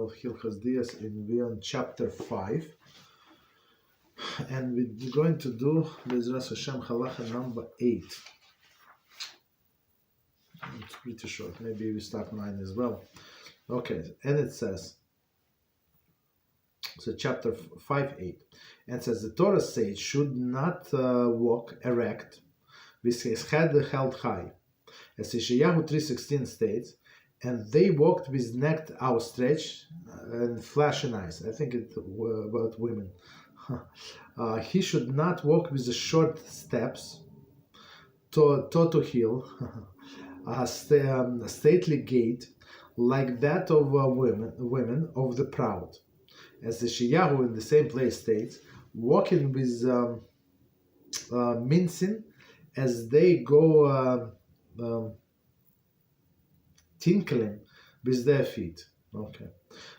Hilchos Deos, and we're on chapter 5. And we're going to do BeEzrat HaShem Halachah number 8. It's pretty short. Maybe we start 9 as well. Okay, and it says, so chapter 5:8, and it says, the Torah sage should not walk erect with his head held high, as Yeshayahu 3:16 states, and they walked with neck outstretched and flashing eyes. I think it's about women. He should not walk with the short steps, toe to heel, a stately gait like that of women of the proud. As the Yeshayahu in the same place states, walking with mincing as they go tinkling with their feet. Okay.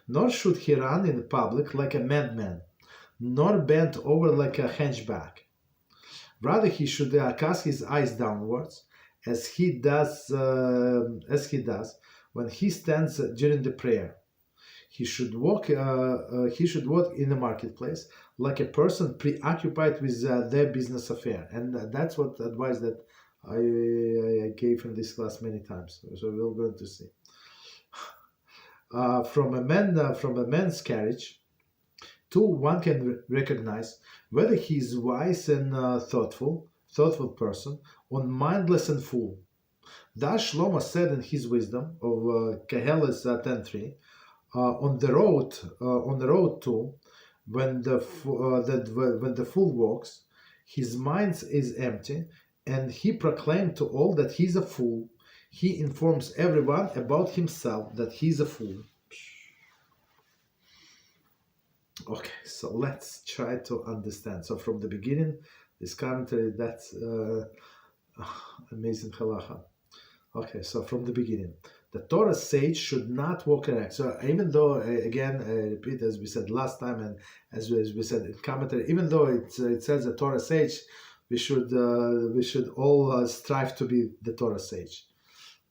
Nor should he run in public like a madman, nor bent over like a hunchback. Rather, he should cast his eyes downwards, as he does when he stands during the prayer. He should walk in the marketplace like a person preoccupied with their business affair, and that's what advice that I gave in this class many times. So we're going to see. From a man's carriage, too, one can recognize whether he is wise and thoughtful person, or mindless and fool. Thus Shlomo said in his wisdom of Keheles 10:3. On the road too, when the fool walks, his mind is empty, and he proclaimed to all that he is a fool. He informs everyone about himself that he is a fool. Okay, so let's try to understand. So from the beginning, this commentary, that's amazing halacha. Okay, so from the beginning, the Torah sage should not walk erect. So even though, again, I repeat, as we said last time, and as we said in commentary, even though it says the Torah sage, we should all strive to be the Torah sage,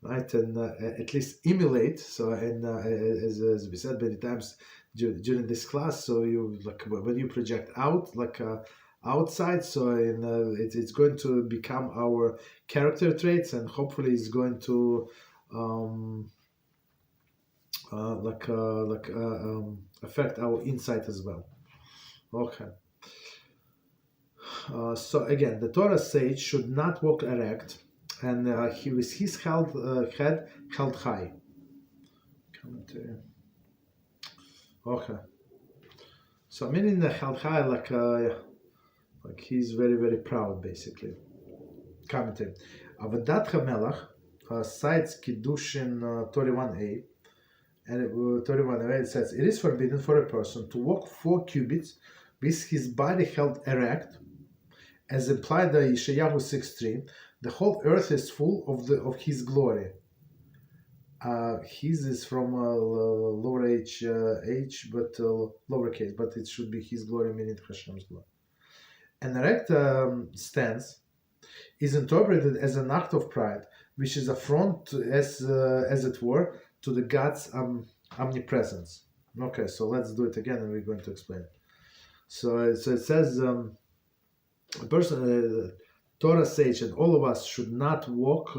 right? And at least emulate. So, and as we said many times during this class, so you like when you project out, like outside, so it's going to become our character traits, and hopefully it's going to affect our insight as well. Okay. So again, the Torah sage should not walk erect, and he with his head held high. Commentary. Okay. So meaning the held high, like he's very, very proud, basically. Commentary. Avodat HaMelech cites Kiddushin 31a, and 31a it says, it is forbidden for a person to walk 4 cubits with his body held erect, as implied by Yeshayahu 6:3. The whole earth is full of his glory. His is from lower h, but lowercase, but it should be his glory, meaning Hashem's glory. An erect stance is interpreted as an act of pride, which is affront, as it were, to the God's omnipresence. Okay, so let's do it again, and we're going to explain. So it says, a person, Torah sage, and all of us should not walk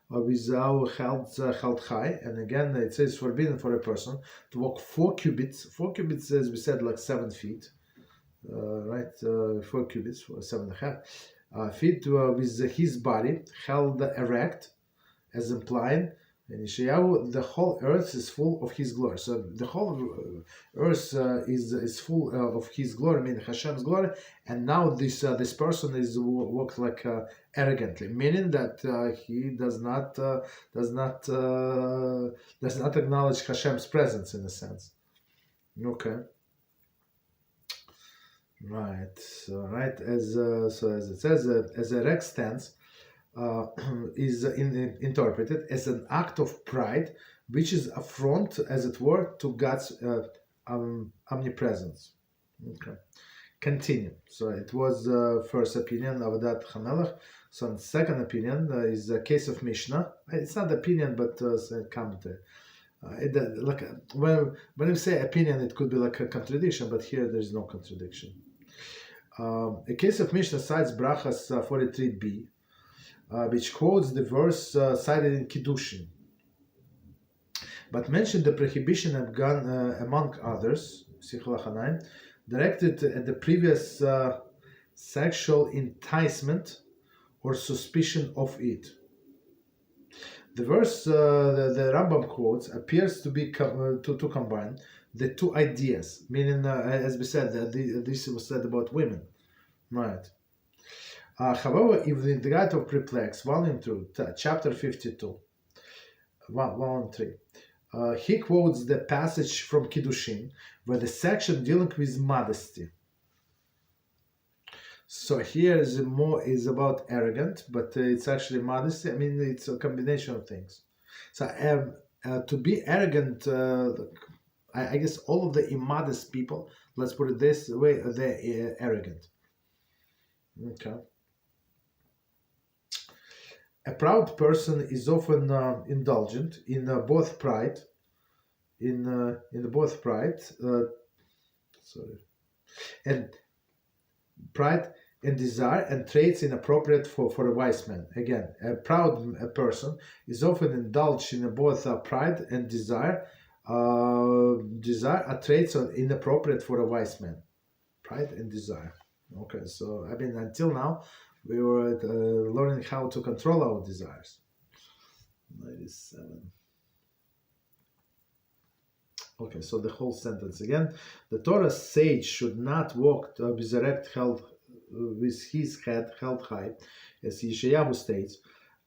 with our held high. And again, it says forbidden for a person to walk 4 cubits. 4 cubits, as we said, like 7 feet. Right, 4 cubits, 7.5 feet, with his body held erect, as implied in Yeshayahu, the whole earth is full of his glory. So the whole earth is full of his glory, meaning Hashem's glory. And now this person is walked like arrogantly, meaning that he does not acknowledge Hashem's presence in a sense. Okay. Right. So as it says, as a erect stance is interpreted as an act of pride, which is affront, as it were, to God's omnipresence. Okay. Continue. So it was first opinion of that Hamelach. So the second opinion is a case of Mishnah. It's not opinion, but commentary. When you say opinion, it could be like a contradiction, but here there is no contradiction. A case of Mishnah cites Brachas 43b, which quotes the verse cited in Kiddushin, but mentioned the prohibition of gun, among others, Halachah 9, directed at the previous sexual enticement or suspicion of it. The verse the Rambam quotes appears to be to combine the two ideas, meaning, as we said, this was said about women, right? However, if the Deot of Perplex, Volume 2, Chapter 52, 1 and 3, he quotes the passage from Kiddushin, where the section dealing with modesty. So here is about arrogant, but it's actually modesty. I mean, it's a combination of things. So to be arrogant, I guess all of the immodest people, let's put it this way, they're arrogant. Okay. A proud person is often indulgent in both pride, and pride and desire, and traits inappropriate for a wise man. Again, a proud person is often indulged in both pride and desire. Desire are traits inappropriate for a wise man. Pride and desire. Okay, so I mean, until now, we were learning how to control our desires. 97. Okay, so the whole sentence again. The Torah sage should not walk with his head held high, as Yeshayahu states,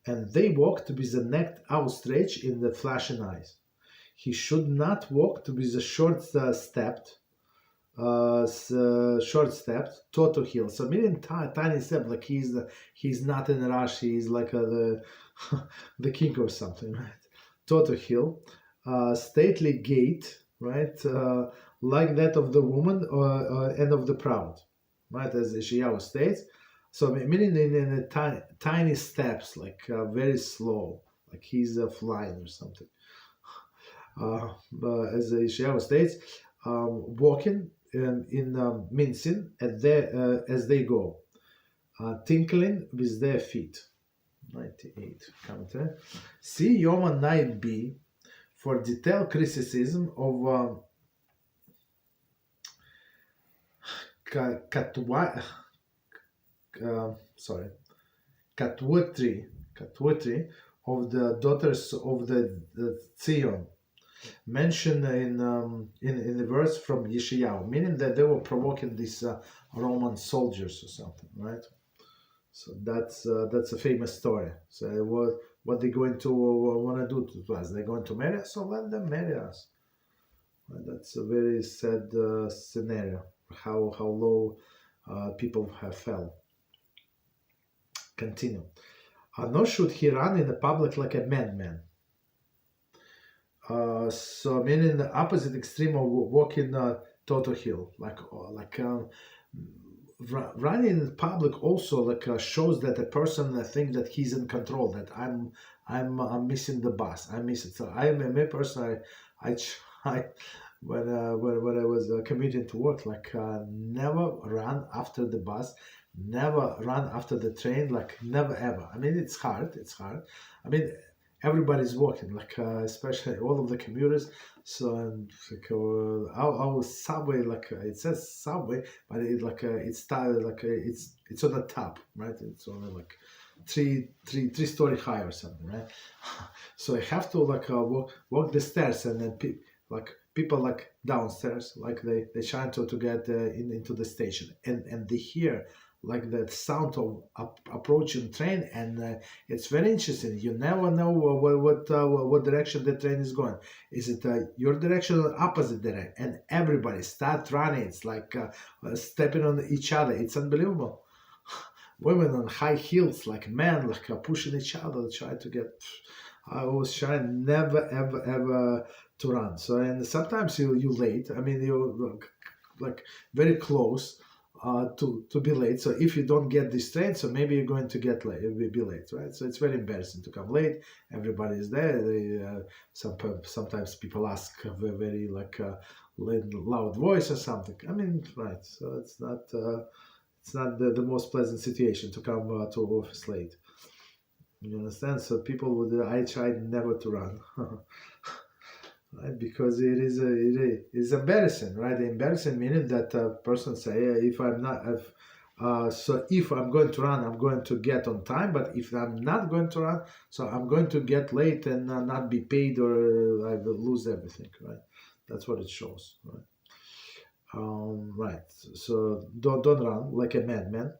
and they walked with the neck outstretched in the flashing eyes. He should not walk with the short-stepped, toe to heel. So meaning tiny step, like he's not in a rush. He's like the the king or something, right? Toe to heel, stately gait, right? Like that of the woman and of the proud, right? As Yeshayahu states. So meaning in tiny steps, like very slow, like he's flying or something. As Yeshayahu states, walking in mincing as they go, tinkling with their feet. 98 commentary. See Yoma 9b for detailed criticism of Katwutri of the daughters of the Zion, mentioned in the verse from Yeshayahu, meaning that they were provoking these Roman soldiers or something, right? So that's a famous story. So what they're going to want to do to us? They're going to marry us, so let them marry us. Right? That's a very sad scenario. How low people have fell. Continue. Nor should he run in the public like a madman. So meaning the opposite extreme of walking toe heel, running in public also shows that a person thinks that he's in control, that I'm missing the bus, I'm missing. So I'm a person. I when I was commuting to work, never run after the bus, never run after the train, never ever. I mean, it's hard. I mean, everybody's walking, especially all of the commuters. So our subway, it says subway, but it's on the top, right? It's only three story high or something, right? So I have to walk the stairs, and then people downstairs, they trying to get into the station, and they hear the sound of approaching train, and it's very interesting. You never know what direction the train is going. Is it your direction or opposite direction? And everybody start running. It's stepping on each other. It's unbelievable. Women on high heels, men, pushing each other, try to get. I was trying never ever to run. So, and sometimes you late. I mean, you very close. to be late. So if you don't get this train, so maybe you're going to get late, be late, right? So it's very embarrassing to come late. Everybody is there. Sometimes people ask a very loud voice or something. I mean, right? So it's not the most pleasant situation to come to office late. You understand? So people would. I try never to run. Right, because it is embarrassing, right? Embarrassing meaning that a person say, if I'm not, so if I'm going to run, I'm going to get on time. But if I'm not going to run, so I'm going to get late and not be paid, or I will lose everything, right? That's what it shows, right? Right. So don't run like a madman,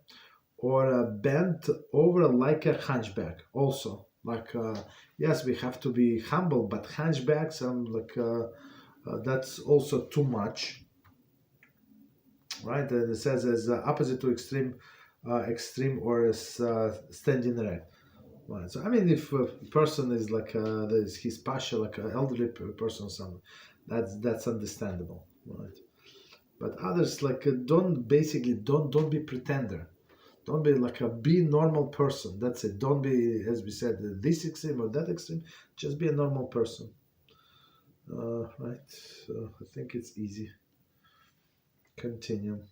or bent over like a hunchback. Also, yes, we have to be humble, but hunchbacks, that's also too much, right? And it says as opposite to extreme or as standing erect. Right. So I mean, if a person is he's partial, like an elderly person, or something, that's understandable, right? But others don't be pretender. Don't be be normal person. That's it. Don't be, as we said, this extreme or that extreme. Just be a normal person. Right. So I think it's easy. Continue.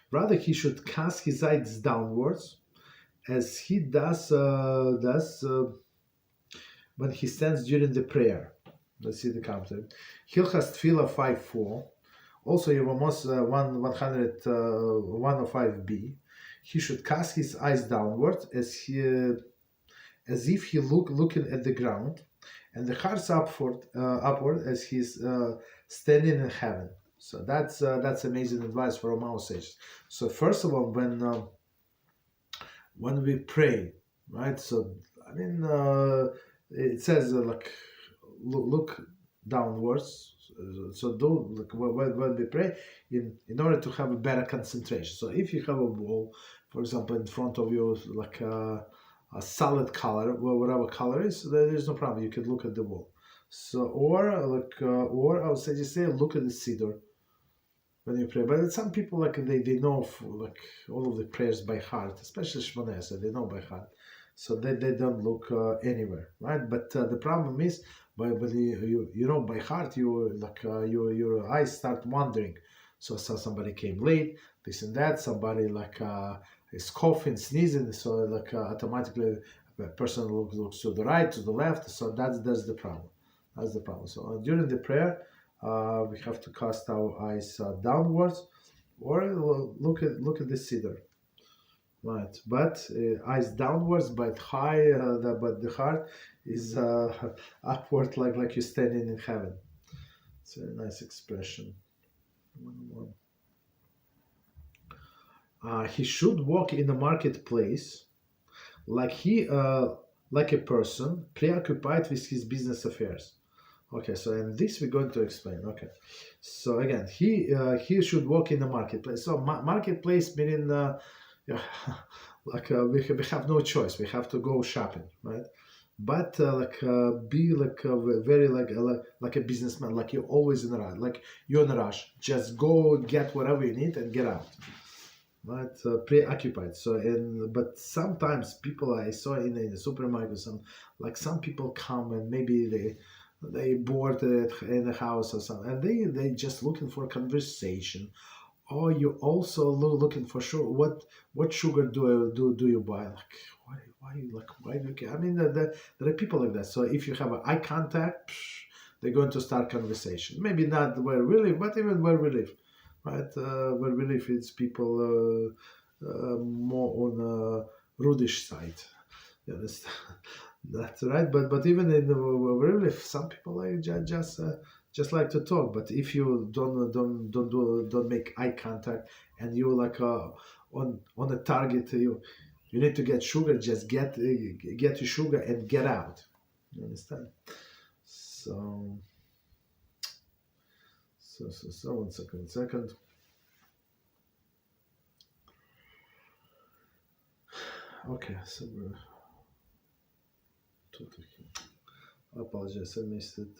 Rather, he should cast his eyes downwards, as he does when he stands during the prayer. Let's see the commentary. Hilchos De'os 5:4. Also, Yevamos 105b. He should cast his eyes downward as if he looking at the ground, and the hearts upward as he's standing in heaven. So that's amazing advice from our sages. So first of all, when we pray, right? So I mean, it says look downwards. So do when we pray, in order to have a better concentration. So if you have a wall, for example, in front of you, a solid color, whatever color is, there is no problem. You can look at the wall. So or I would say look at the cedar when you pray. But some people they know all of the prayers by heart, especially Shmoneh Esrei, they know by heart. So they don't look anywhere, right? But the problem is, when you know by heart, your eyes start wandering. So somebody came late, this and that. Somebody is coughing, sneezing. So automatically a person looks to the right, to the left. So that's the problem. That's the problem. So during the prayer, we have to cast our eyes downwards, or look at the cedar. Right, but eyes downwards, but high. But the heart is upward, like you're standing in heaven. It's a nice expression. He should walk in the marketplace like a person preoccupied with his business affairs. Okay, so and this we're going to explain. Okay, so again, he should walk in the marketplace. So marketplace meaning. Yeah, we have no choice. We have to go shopping, right? But be very like a businessman. Like you're always in a rush. Like you're in a rush. Just go get whatever you need and get out. Right? Preoccupied. So but sometimes people I saw in the supermarket, some people come and maybe they bored in the house or something, and they just looking for conversation. Or you also looking for sure what sugar do you buy? Why do you care? I mean, there are people like that. So if you have eye contact, they're going to start conversation. Maybe not where we live, but even where we live, right? Where we live, it's people more on a rudish side. You understand? That's right. But even in where we live, some people just like to talk. But if you don't make eye contact, and you on a target, you need to get sugar. Just get your sugar and get out. You understand? So 1 second. Okay, so I apologize, I missed it.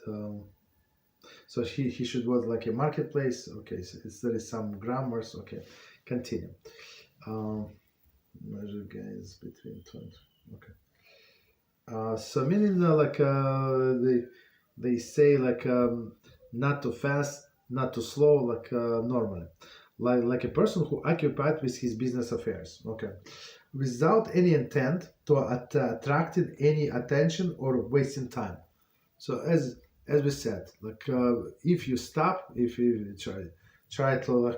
So he should work like a marketplace. Okay, so there is some grammars. Okay, Continue. Measure gains between 20. Okay. So meaning they say not too fast, not too slow, normally, like a person who occupied with his business affairs. Okay, without any intent to attracting any attention or wasting time. So as we said, if you stop, if you try to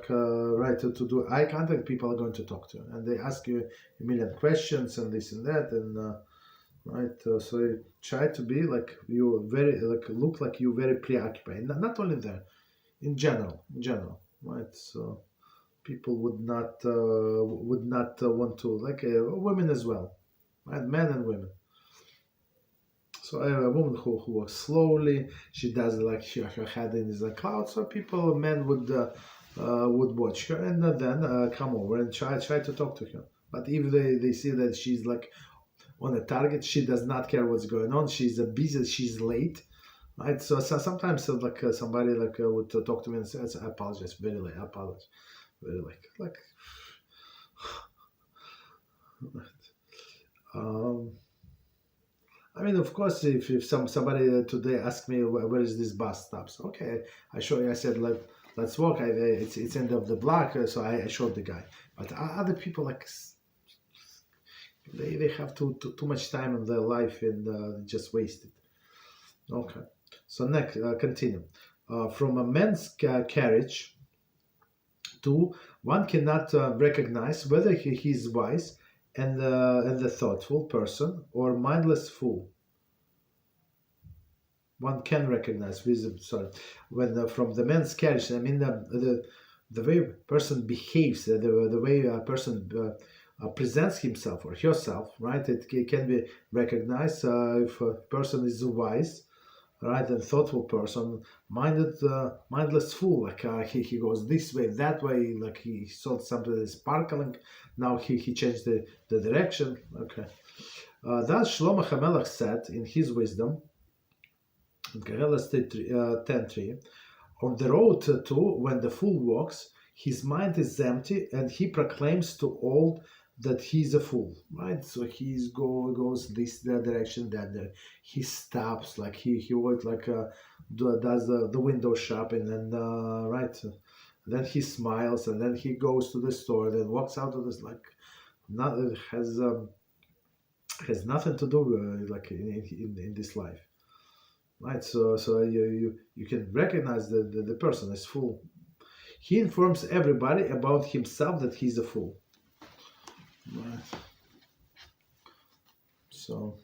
to do eye contact, people are going to talk to you, and they ask you a million questions and this and that, and so you try to be you very look like you very preoccupied. Not only there, in general, right? So people would not want to women as well, right? Men and women. So a woman who walks slowly, she does her head is a cloud. So men would watch her and then come over and try to talk to her. But if they see that she's on a target, she does not care what's going on. She's busy. She's late, right? So sometimes somebody would talk to me and say, "I apologize, very late. I apologize, very late." I mean, of course, if somebody today asked me where is this bus stops, okay, I show you. I said let's walk. It's end of the block, so I showed the guy. But other people they have too much time in their life and just waste it. Okay, so next continue. From a man's carriage to one cannot recognize whether he is wise and the thoughtful person or mindless fool. One can recognize wisdom. Sorry, when from the man's carriage, I mean the way a person behaves, the way a person presents himself or herself, right? It can be recognized if a person is wise, right, and thoughtful person, mindless fool. He goes this way, that way. He saw something that is sparkling. Now he changed the direction. Okay. Thus Shlomo HaMelech said in his wisdom, in Kehelas 10:3, on the road to when the fool walks, his mind is empty, and he proclaims to all that he's a fool, right? So goes this direction, that there. He stops, he works does the window shopping, and right. Then he smiles, and then he goes to the store, then walks out of this not has nothing to do in this life. Right, so you can recognize the person as fool. He informs everybody about himself that he's a fool. Right. So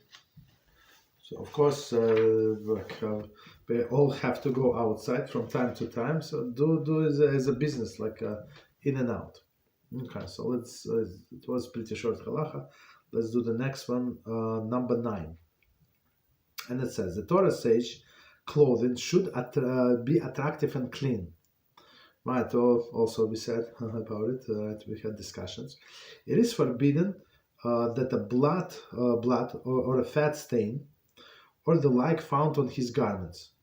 of course, we all have to go outside from time to time. So do as a business, in and out. Okay, so let's. It was pretty short halacha. Let's do the next one, number 9. And it says, the Torah says clothing should be attractive and clean. Right, also we said about it, we had discussions. It is forbidden that a blood or a fat stain or the like found on his garments.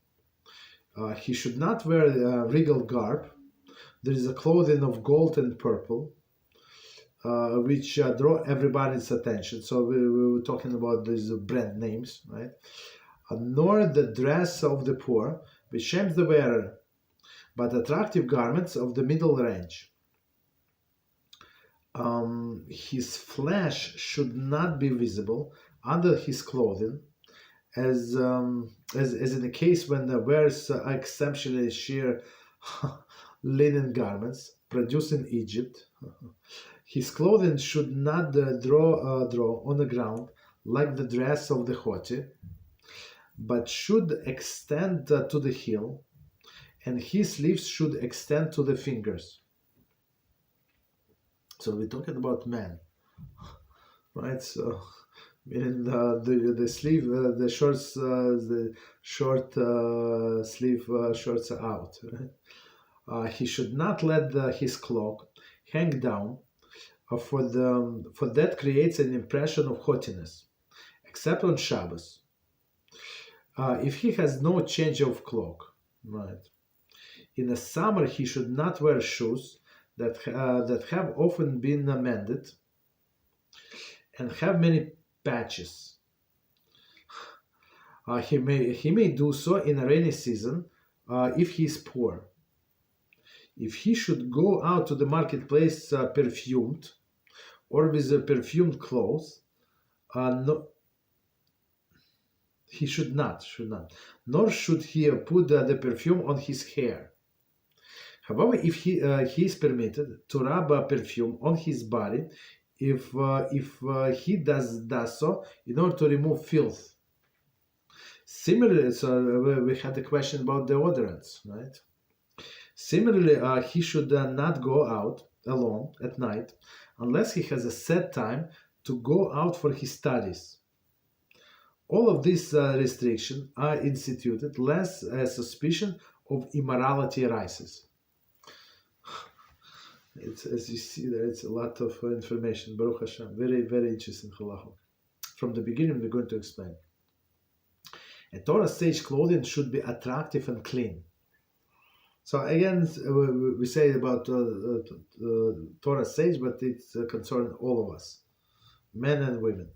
He should not wear regal garb. There is a clothing of gold and purple, which draw everybody's attention. So we were talking about these brand names, right? Nor the dress of the poor, which shames the wearer, but attractive garments of the middle range. His flesh should not be visible under his clothing, as in the case when the wears exceptionally sheer linen garments produced in Egypt. His clothing should not draw on the ground like the dress of the haughty, but should extend to the heel, and his sleeves should extend to the fingers. So we're talking about men, right? So meaning the sleeve, the shorts, the short sleeve shorts are out. Right? He should not let his cloak hang down, for that creates an impression of haughtiness, except on Shabbos. If he has no change of cloak, right? In the summer, he should not wear shoes that have often been mended and have many patches. He may do so in a rainy season if he is poor. If he should go out to the marketplace perfumed or with perfumed clothes, no, he should not, nor should he put the perfume on his hair. However, if he is permitted to rub perfume on his body, if he does so in order to remove filth. Similarly, so we had a question about deodorants, right? Similarly, he should not go out alone at night unless he has a set time to go out for his studies. All of these restrictions are instituted lest a suspicion of immorality arises. It's, as you see there, it's a lot of information. Baruch Hashem, very, very interesting halachah. From the beginning, we're going to explain. A Torah sage clothing should be attractive and clean. So again, we say about Torah sage, but it's concerning all of us, men and women.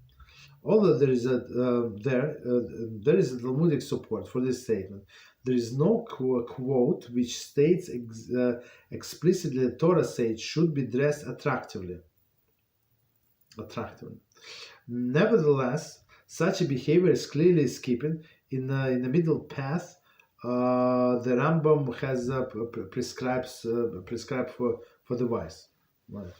Although there is there is a Talmudic support for this statement, there is no quote which states explicitly that Torah sage should be dressed attractively. Nevertheless, such a behavior is clearly skipping in the middle path. The Rambam has prescribed for the wise. Right.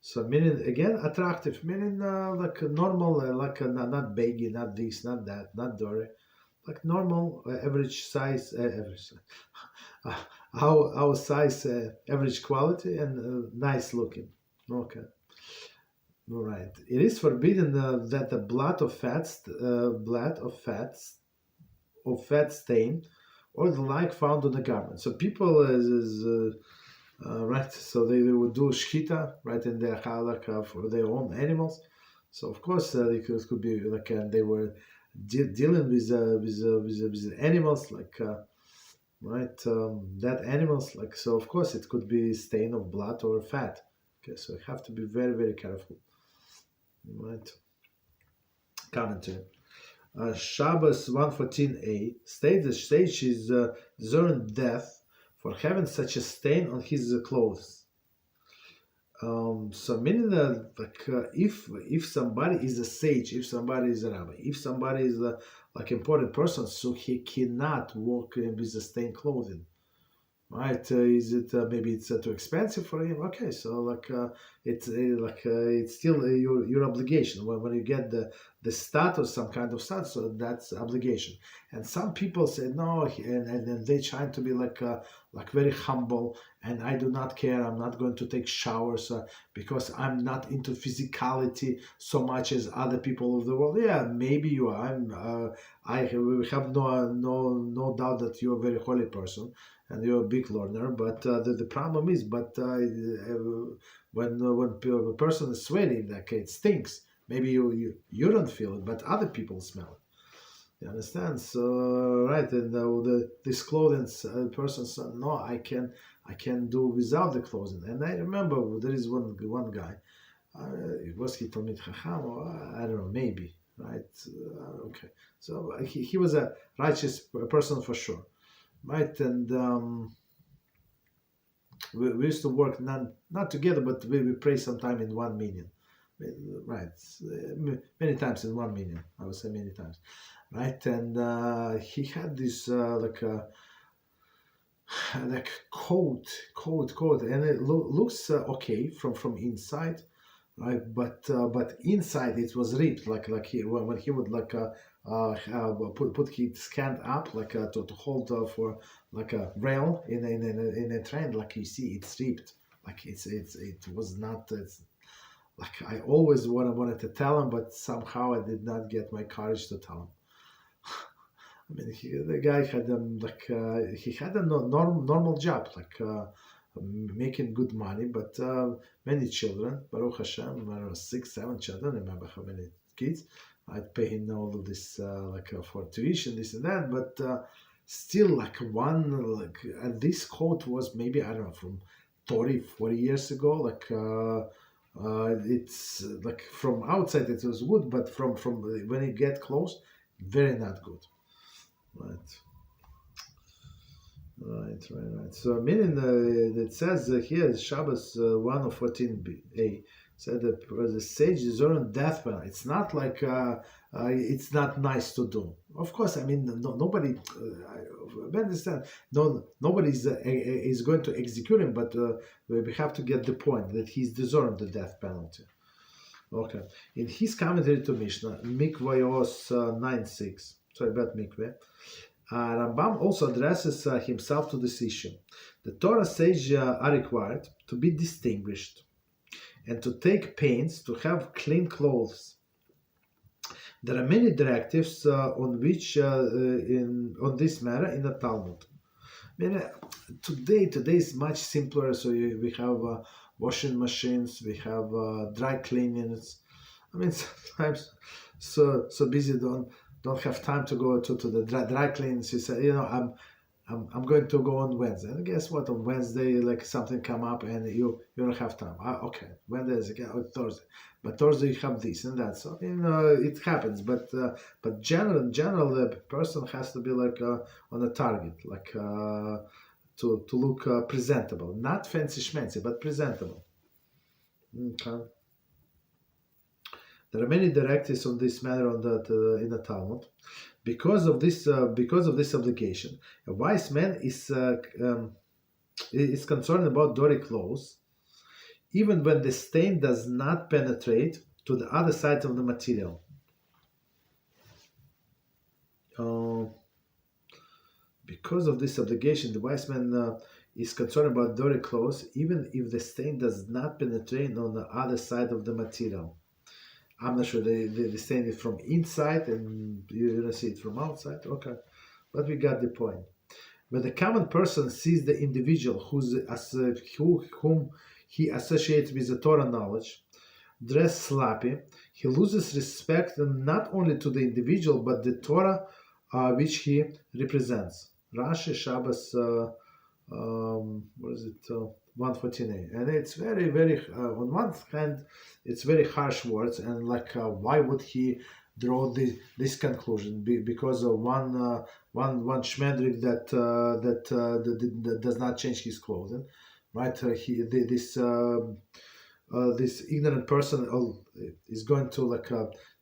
So meaning again attractive, meaning like normal, not baggy, not this, not that, not dirty, like normal average size, our size, average quality, and nice looking. Okay. All right. It is forbidden that the blood of fat stain or the like found on the garment. So people right, so they would do shchita right in their halakha for their own animals. So of course it could be like they were dealing with animals like right dead animals, like, so of course it could be stain of blood or fat. Okay, so you have to be very, very careful. Right. Commentary. Shabbos 114a states the sage is deserving death for having such a stain on his clothes. So meaning that if somebody is a sage, if somebody is a rabbi, if somebody is a like important person, so he cannot walk with the stained clothing. Right? Is it maybe it's too expensive for him? Okay, so like it's still your obligation when you get the status, some kind of status, so that's obligation. And some people say no, and they try to be like very humble, and I do not care. I'm not going to take showers because I'm not into physicality so much as other people of the world. Yeah, maybe you are. I have no doubt that you're a very holy person and you're a big learner, but the problem is, when a person is sweating, like it stinks. Maybe you don't feel it, but other people smell it. You understand? So right, and this clothing person said, no, I can do without the clothing. And I remember there is one guy. Was he Talmid Chacham? Or I don't know, maybe, right? Okay, so he was a righteous person for sure. Right, and we used to work not together, but we pray sometime in 1 million, right? Many times in 1 million, I would say many times, right? And he had this like coat, and it looks okay from inside, right? But inside it was ripped, like when he would like put his hand up like to hold for like a rail in a train, like you see it's ripped, like it was not. It's like I always wanted to tell him, but somehow I did not get my courage to tell him. I mean, the guy had he had a normal job, like making good money, but many children, Baruch Hashem, I don't know, 6, 7 children, remember how many kids. I'd pay him all of this for tuition, this and that, but still like this coat was maybe, I don't know, from 30, 40 years ago. It's like from outside it was good, but from when you get close, very not good. Right. Right. So meaning it says here Shabbos 1:14a said that the sage is on death penalty. It's not like it's not nice to do. Of course, I mean nobody. I understand. Nobody is going to execute him, but we have to get the point that he's deserving the death penalty. Okay. In his commentary to Mishnah, Mikvayos 9:6. Sorry about Mikveh. Rambam also addresses himself to this issue. The Torah sages are required to be distinguished and to take pains to have clean clothes. There are many directives on on this matter in the Talmud. I mean, today is much simpler. So we have washing machines, we have dry cleanings. I mean, sometimes so busy don't have time to go to the dry cleanings. You say, I'm going to go on Wednesday. And guess what? On Wednesday, like something come up and you don't have time. Okay, Wednesday is again Thursday, but Thursday you have this and that. So it happens. But general, the person has to be like on a target, like to look presentable, not fancy schmancy, but presentable. Okay. There are many directives on this matter in the Talmud. Because of this obligation, a wise man is concerned about dirty clothes, even when the stain does not penetrate to the other side of the material. Because of this obligation, the wise man is concerned about dirty clothes, even if the stain does not penetrate on the other side of the material. I'm not sure the stain is from inside and you don't see it from outside. Okay, but we got the point. When the common person sees the individual whom he associates with the Torah knowledge, dressed sloppy, he loses respect not only to the individual but the Torah which he represents. Rashi Shabbos, what is it? 114a, and it's very, very. On one hand, it's very harsh words, and like, why would he draw this conclusion? Because of one shmendrik that does not change his clothing, right? This ignorant person is going to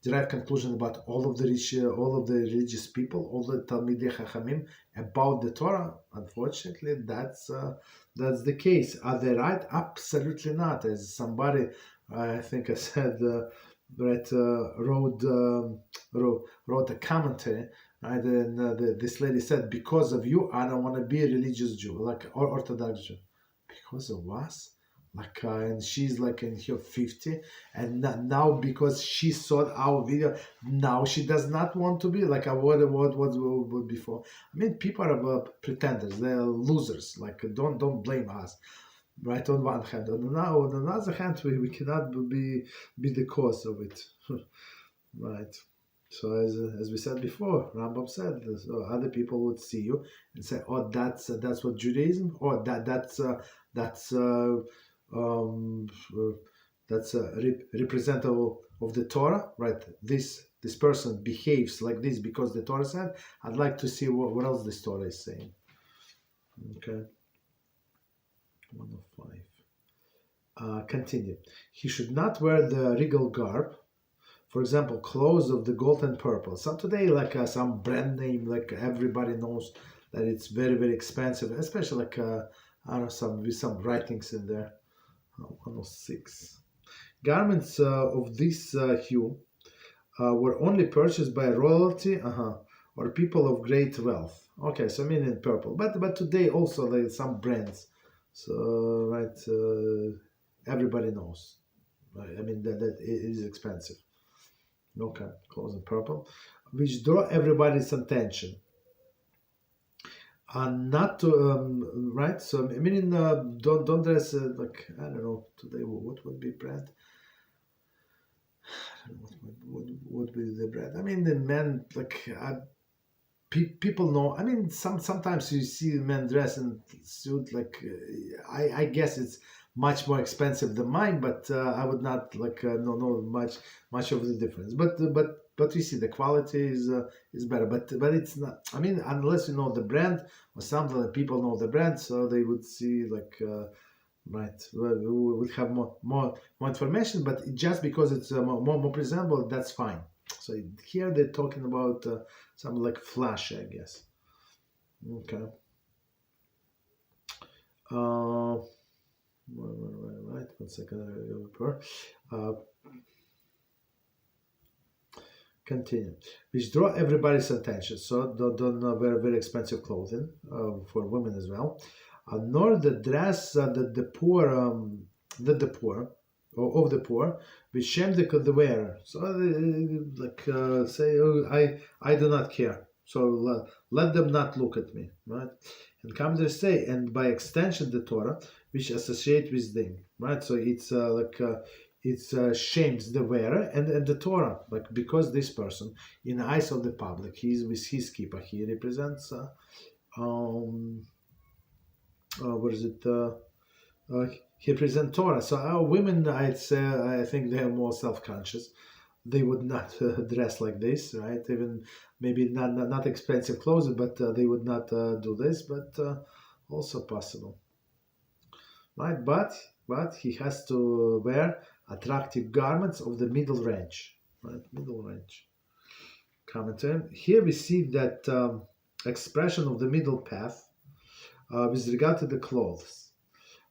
derive conclusion about all of the religious people, all the Talmidei Chachamim about the Torah. Unfortunately, that's the case. Are they right? Absolutely not. As somebody, I think I said, wrote a commentary, right? And this lady said, "Because of you, I don't want to be a religious Jew, like or Orthodox Jew." Because of us? And she's like in her 50, and now because she saw our video, now she does not want to be like what before. I mean, people are pretenders, they're losers. Like, don't blame us, right? On one hand, on the other hand, we cannot be the cause of it, right? So as we said before, Rambam said, so other people would see you and say, "Oh, that's what Judaism," or that's representative of the Torah, right? This person behaves like this because the Torah said. I'd like to see what else this Torah is saying. Okay. 105. Continue. He should not wear the regal garb. For example, clothes of the gold and purple. So today, like some brand name, like everybody knows that it's very, very expensive, especially like I don't know, with some writings in there. 106. Garments of this hue were only purchased by royalty or people of great wealth. Okay, so meaning purple. But today also like some brands. So right, everybody knows. Right? I mean that it is expensive. Okay, clothes in purple, which draw everybody's attention. Not to right. So meaning don't dress like, I don't know today what would be brand. I don't know what would be the brand. I mean the men like people know. I mean, sometimes you see men dress in suit like I guess it's much more expensive than mine, but I would not like know much of the difference. But you see the quality is better. But it's not. I mean, unless you know the brand or something, that people know the brand, so they would see like. Right, well, we would have more information, but just because it's more presentable, that's fine. So here they're talking about something like flash, I guess. Okay. Right. 1 second. Uh, Continue. Which draw everybody's attention. So don't wear very expensive clothing for women as well, nor the dress that the poor of the poor, which shame the wearer. So say, oh, I do not care. So let them not look at me, right? And come to say, and by extension the Torah, which associate with them, right? So it's it shames the wearer and the Torah, like because this person, in the eyes of the public, he's with his kippah, he represents what is it? He represents Torah. So our women, I'd say, I think they are more self-conscious. They would not dress like this, right? Even maybe not expensive clothes, but they would not do this. But also possible, right? But he has to wear attractive garments of the middle range, right? Middle range. Commentary. Here we see that expression of the middle path with regard to the clothes.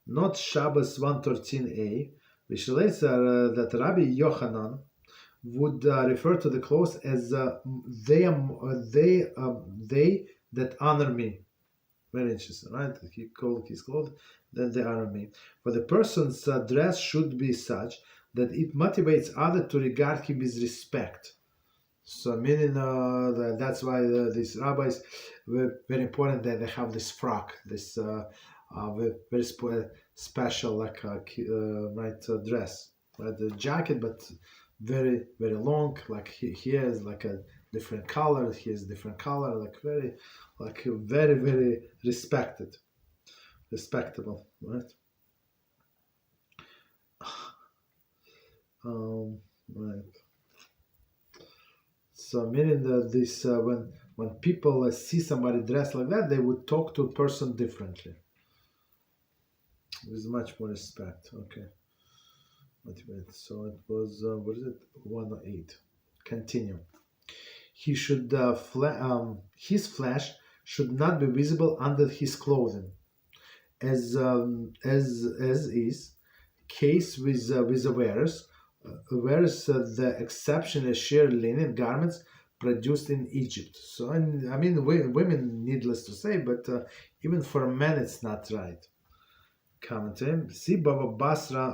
Not Shabbos 113a, which relates that Rabbi Yochanan would refer to the clothes as they that honor me. Very interesting, right? He called his clothes that they honor me. For the person's dress should be such that it motivates others to regard him with respect. So meaning that's why these rabbis were very important that they have this frock, this very special like dress, right? The jacket, but very long. Like here is like a different color. Here's different color. Like very respectable, right? Right. So meaning that this when people see somebody dressed like that, they would talk to a person differently with much more respect. Okay. Wait. So it was what is it? 108. Continue. He should his flesh should not be visible under his clothing, as is case with the wearers. Whereas the exception is sheer linen garments produced in Egypt. So, I mean, women, needless to say, but even for men, it's not right. Commentary. See Baba Basra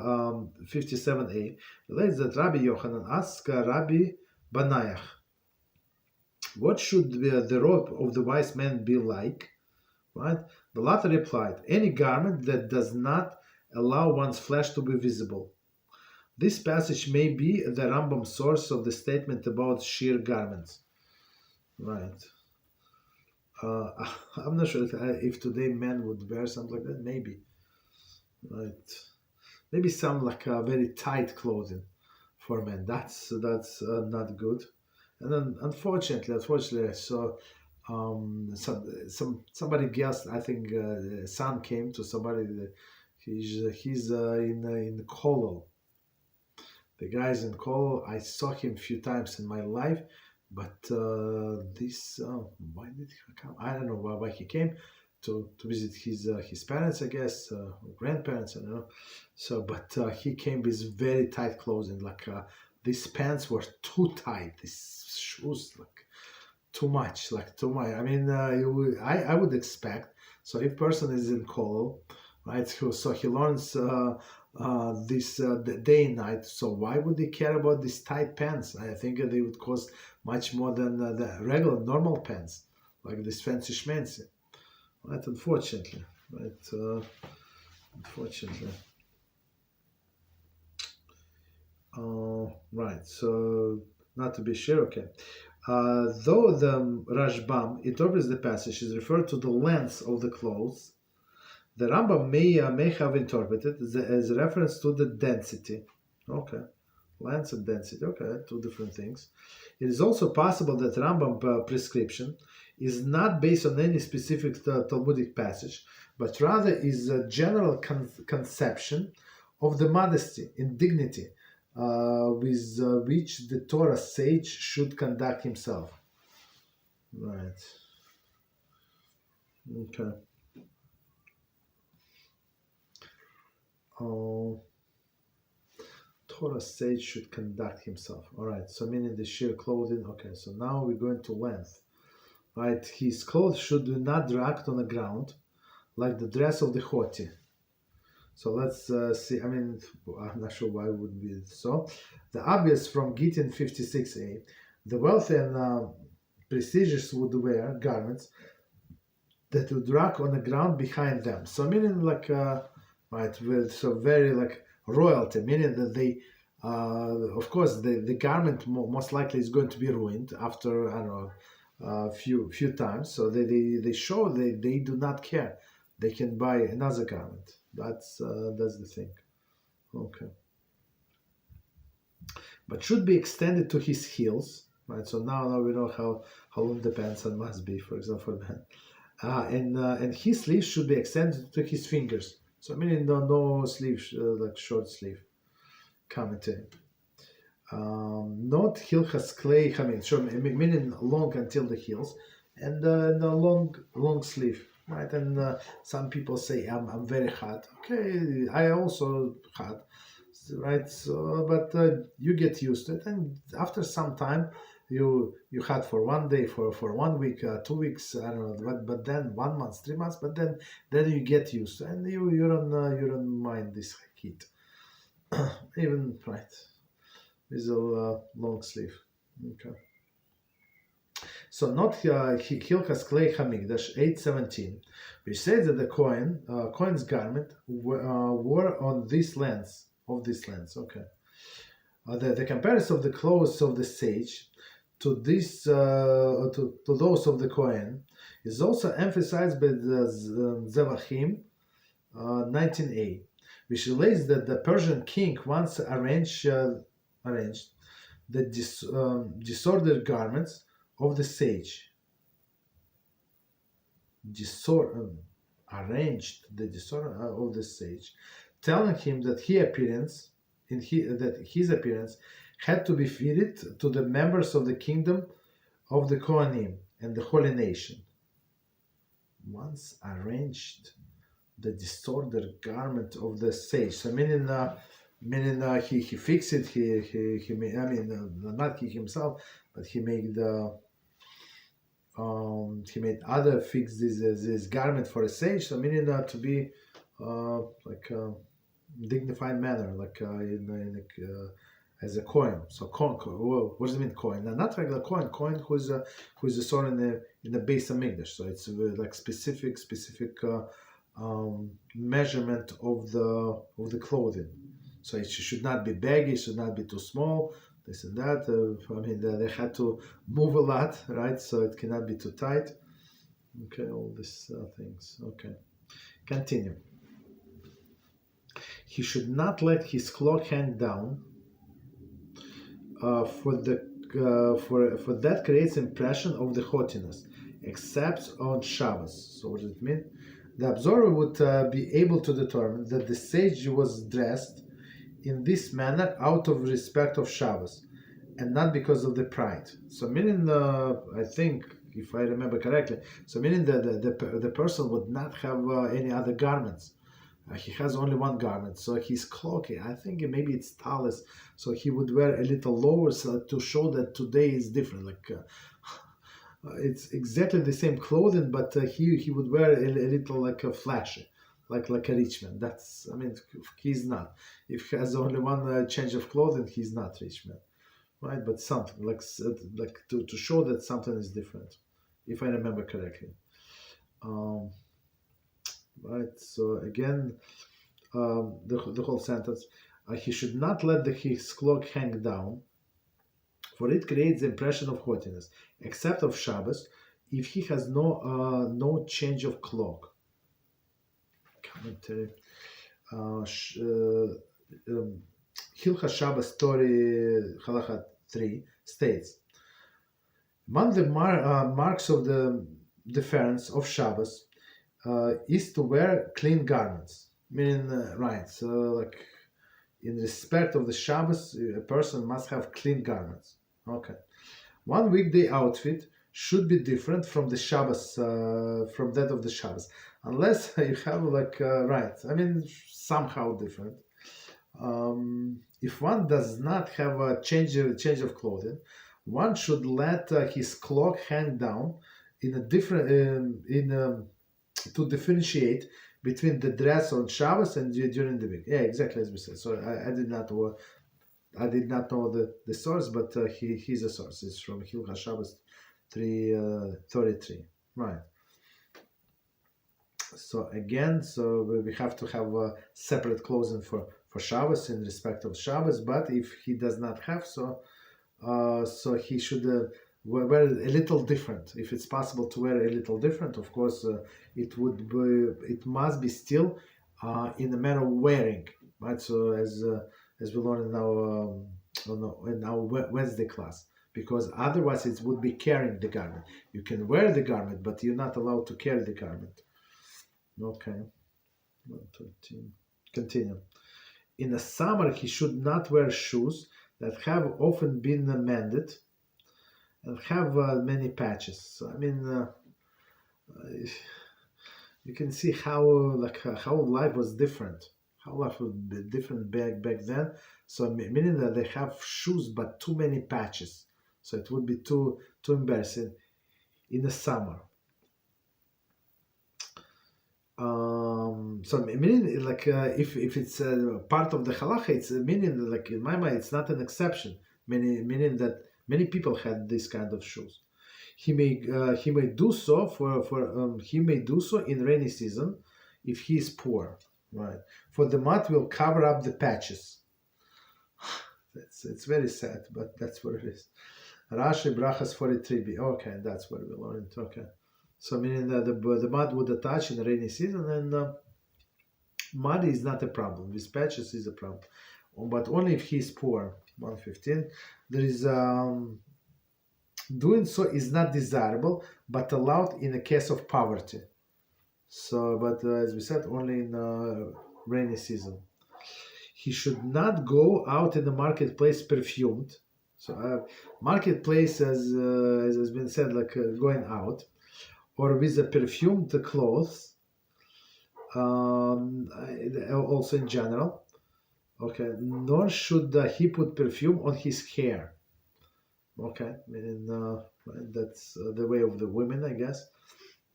57a relates that Rabbi Yochanan asked Rabbi Banayach, what should the robe of the wise man be like? Right? The latter replied, any garment that does not allow one's flesh to be visible. This passage may be the Rambam source of the statement about sheer garments. Right. I'm not sure if today men would wear something like that. Maybe. Right. Maybe some like very tight clothing for men. That's not good. And then unfortunately, so somebody guessed. I think son came to somebody. He's in Kolol. The guy's in Colo. I saw him a few times in my life, but why did he come? I don't know why he came to visit his parents, I guess, grandparents. I don't know. So, but he came with very tight clothing. Like these pants were too tight. These shoes like too much. I mean, I would expect. So if person is in Colo, right? So he learns. This day and night. So why would they care about these tight pants? I think they would cost much more than the regular normal pants, like this fancy schmancy. Right? Unfortunately, right? Unfortunately. Right. So not to be sure. Okay. Though the Rashbam interprets the passage is referred to the length of the clothes, the Rambam may have interpreted as a reference to the density. Okay, length and density. Okay, two different things. It is also possible that Rambam prescription is not based on any specific Talmudic passage, but rather is a general conception of the modesty and dignity with which the Torah sage should conduct himself. Right. Okay. Oh, Torah sage should conduct himself. All right. So meaning the sheer clothing. Okay. So now we're going to length. Right. His clothes should not drag on the ground like the dress of the haughty. So let's see. I mean, I'm not sure why it would be so. The obvious from Gittin 56a, the wealthy and prestigious would wear garments that would drag on the ground behind them. So meaning like, right, with so very like royalty, meaning that they, of course, the garment most likely is going to be ruined after, I don't know, a few times. So they show they do not care. They can buy another garment. That's the thing. Okay. But should be extended to his heels, right? So now we know how long the pants must be, for example, for men. And his sleeves should be extended to his fingers. So meaning no sleeve, like short sleeve. Commentary. Not Hilchas Clay Hamid, so meaning long until the heels, and the long sleeve, right? And some people say I'm very hot. Okay, I also hot, right? So, but you get used to it, and after some time, you had for one day, for 1 week, 2 weeks, I don't know, but then 1 month, 3 months, but then you get used to it, and you don't mind this heat, even right. With a long sleeve. Okay. So not Hilchas Klei Hamikdash 8:17, which says that the Kohen's garment wore on this length of this length. Okay. The comparison of the clothes of the sage to this to those of the Kohen is also emphasized by the Zevachim 19a, which relates that the Persian king once arranged the disordered garments of the sage. Arranged the disorder of the sage, telling him that his appearance had to be fitted to the members of the kingdom of the Kohanim and the holy nation. Once arranged the disordered garment of the sage. So meaning he fixed it. He made, I mean, not he himself, but he made other fix this garment for a sage. So meaning to be like dignified manner, like as a coin. So what does it mean coin? Not regular coin. Coin who's a sort in the base of Mikdash. So it's like specific measurement of the clothing. So it should not be baggy, it should not be too small, this and that. I mean, they had to move a lot, right? So it cannot be too tight. Okay, all these things. Okay, continue. He should not let his cloak hang down. For that creates impression of the haughtiness, except on Shabbos. So what does it mean? The observer would be able to determine that the sage was dressed in this manner out of respect of Shabbos, and not because of the pride. So meaning, I think, if I remember correctly, so meaning the person would not have any other garments. He has only one garment, so his cloak, I think maybe it's talis, so he would wear a little lower so to show that today is different. Like it's exactly the same clothing, but he would wear a little like a flashy, like a rich man. That's, I mean, he's not. If he has only one change of clothing, he's not rich man, right? But something like to show that something is different, if I remember correctly. Right. So again, the whole sentence. He should not let his cloak hang down. for it creates the impression of haughtiness, except of Shabbos, if he has no change of cloak. Commentary. Hilchos Shabbos Torah Halachah 3 states, among the marks of the difference of Shabbos is to wear clean garments. Meaning, so like in respect of the Shabbos, a person must have clean garments. Okay. One weekday outfit should be different from the Shabbos, from that of the Shabbos, unless you have somehow different. If one does not have a change of clothing, one should let his cloak hang down in a different to differentiate between the dress on Shabbos and during the week. Yeah, exactly as we said. So I did not know the source, but he's a source. It's from Hilchos Shabbos 3:33. Right. So again, we have to have separate clothing for Shabbos in respect of Shabbos. But if he does not have so he should wear a little different. If it's possible to wear a little different, of course, it must be still in the manner of wearing, right? So as we learned in our Wednesday class, because otherwise it would be carrying the garment. You can wear the garment, but you're not allowed to carry the garment. Okay. 113. Continue. In the summer, he should not wear shoes that have often been mended and have many patches. So, you can see how life was different. How life was different back then. So meaning that they have shoes but too many patches. So it would be too embarrassing in the summer. So meaning if it's part of the halacha, it's meaning in my mind it's not an exception. Meaning that many people had this kind of shoes. He may do so he may do so in rainy season if he is poor, right? For the mud will cover up the patches. It's very sad, but that's what it is. Rashi Brachas 43b. Okay, that's what we learned. Okay. So meaning that the mud would attach in the rainy season, and mud is not a problem. With patches is a problem, but only if he is poor. 115. There is doing so is not desirable, but allowed in a case of poverty. So, but as we said, only in rainy season. He should not go out in the marketplace perfumed. So, marketplace, as has been said, going out, or with the perfumed clothes, also in general. Okay, nor should he put perfume on his hair. Okay, meaning that's the way of the women, I guess,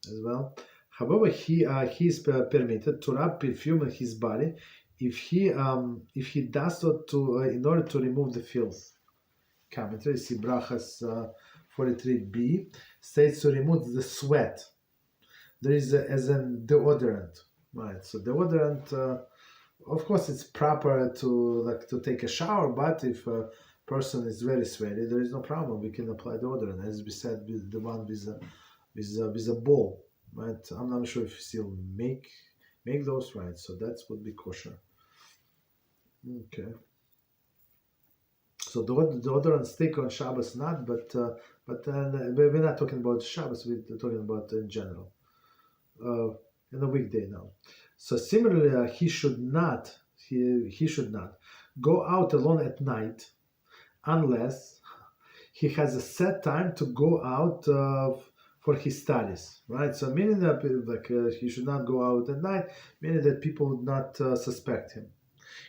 as well. However, he is permitted to rub perfume on his body if he does so in order to remove the filth. Commentary, see Brachas 43b states to remove the sweat. There is as an deodorant, right? So deodorant, of course, it's proper to take a shower, but if a person is very sweaty, there is no problem. We can apply deodorant, as we said, with the one with a ball, right? I'm not sure if you still make those, right? So that would be kosher. Okay. So deodorant stick on Shabbos not, but we're not talking about Shabbos. We're talking about in general, in a weekday now. So similarly, he should not go out alone at night, unless he has a set time to go out for his studies, right? So meaning that he should not go out at night, meaning that people would not suspect him.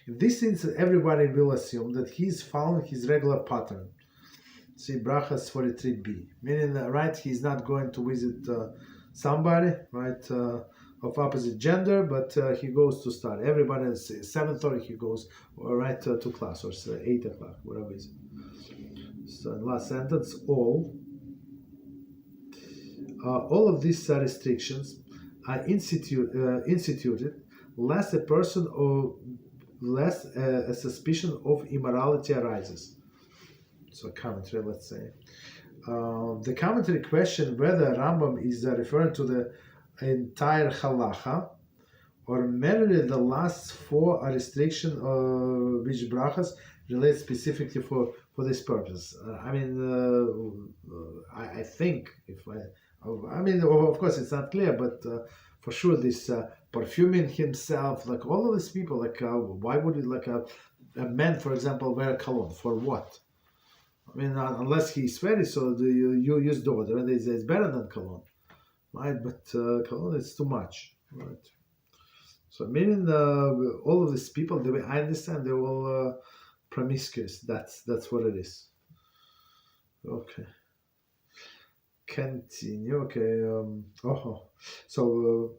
In this instance, everybody will assume that he is following his regular pattern. See Brachas 43b, meaning that, right, he's not going to visit somebody, right, of opposite gender, but he goes to study. Everybody is 7:30 he goes right to class, or 8 o'clock, whatever it is. So last sentence, all of these restrictions are instituted lest a person or lest a suspicion of immorality arises. So so commentary, let's say. The commentary question whether Rambam is referring to the entire Halachah or merely the last four are restriction which brachas relate specifically for this purpose. I think of course it's not clear, but for sure this perfuming himself, like all of these people, like why would it, like a man, for example, wear cologne for what? I mean, unless he's sweaty, so you use deodorant, it's better than cologne, right? But cologne is too much, right? So meaning all of these people, the way I understand, they're all promiscuous. That's what it is. Okay. Continue. Okay. So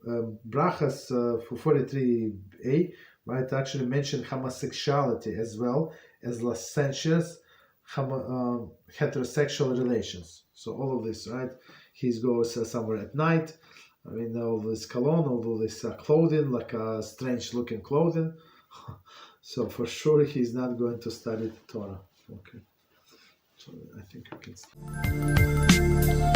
brachas for 43a, right? Actually mention homosexuality as well as licentious heterosexual relations. So all of this, right? He goes somewhere at night. I mean, all this cologne, all this clothing, like strange looking clothing. So for sure he's not going to study the Torah. Okay. So I think we can start.